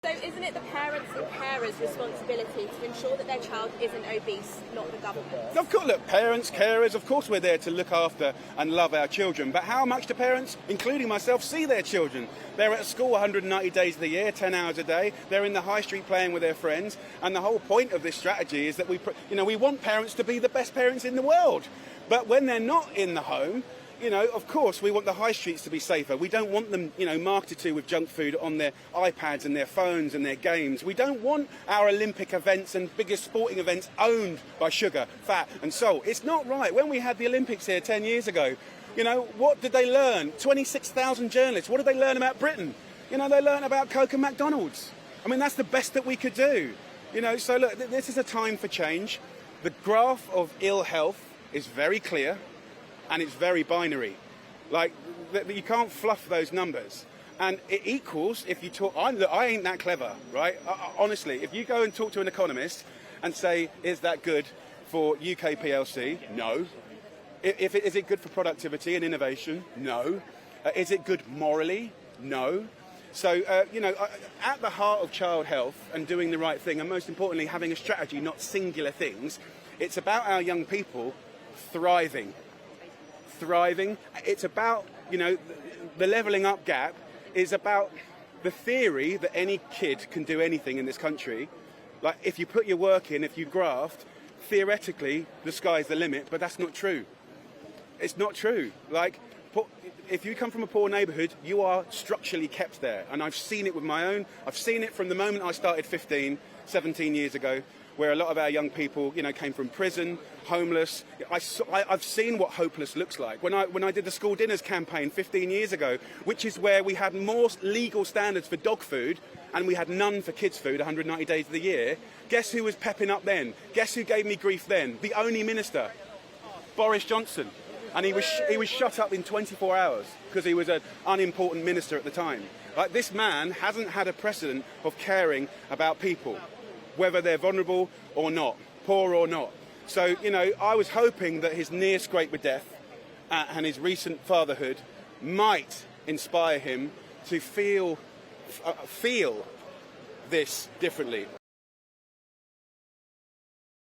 So isn't it the parents and carers' responsibility to ensure that their child isn't obese, not the government? Of course, look, parents, carers, of course we're there to look after and love our children. But how much do parents, including myself, see their children? They're at school 190 days of the year, 10 hours a day. They're in the high street playing with their friends. And the whole point of this strategy is that we want parents to be the best parents in the world. But when they're not in the home, of course, we want the high streets to be safer. We don't want them, marketed to with junk food on their iPads and their phones and their games. We don't want our Olympic events and biggest sporting events owned by sugar, fat and salt. It's not right. When we had the Olympics here 10 years ago, what did they learn? 26,000 journalists. What did they learn about Britain? They learned about Coke and McDonald's. I mean, that's the best that we could do. So look, this is a time for change. The graph of ill health is very clear. And it's very binary. Like, you can't fluff those numbers. And it equals, if you talk, I ain't that clever, right? Honestly, if you go and talk to an economist and say, is that good for UK PLC? No. Is it good for productivity and innovation? No. Is it good morally? No. So, at the heart of child health and doing the right thing, and most importantly, having a strategy, not singular things, it's about our young people thriving. It's about, the levelling up gap is about the theory that any kid can do anything in this country. Like, if you put your work in, if you graft, theoretically, the sky's the limit, but that's not true. It's not true. Like, if you come from a poor neighbourhood, you are structurally kept there. And I've seen it with my own. I've seen it from the moment I started 17 years ago, where a lot of our young people, came from prison, homeless. I've seen what hopeless looks like. When I did the school dinners campaign 15 years ago, which is where we had more legal standards for dog food and we had none for kids' food 190 days of the year, guess who was pepping up then? Guess who gave me grief then? The only minister, Boris Johnson. And he was shut up in 24 hours because he was an unimportant minister at the time. Like, this man hasn't had a precedent of caring about people, whether they're vulnerable or not, poor or not. So, I was hoping that his near scrape with death and his recent fatherhood might inspire him to feel this differently.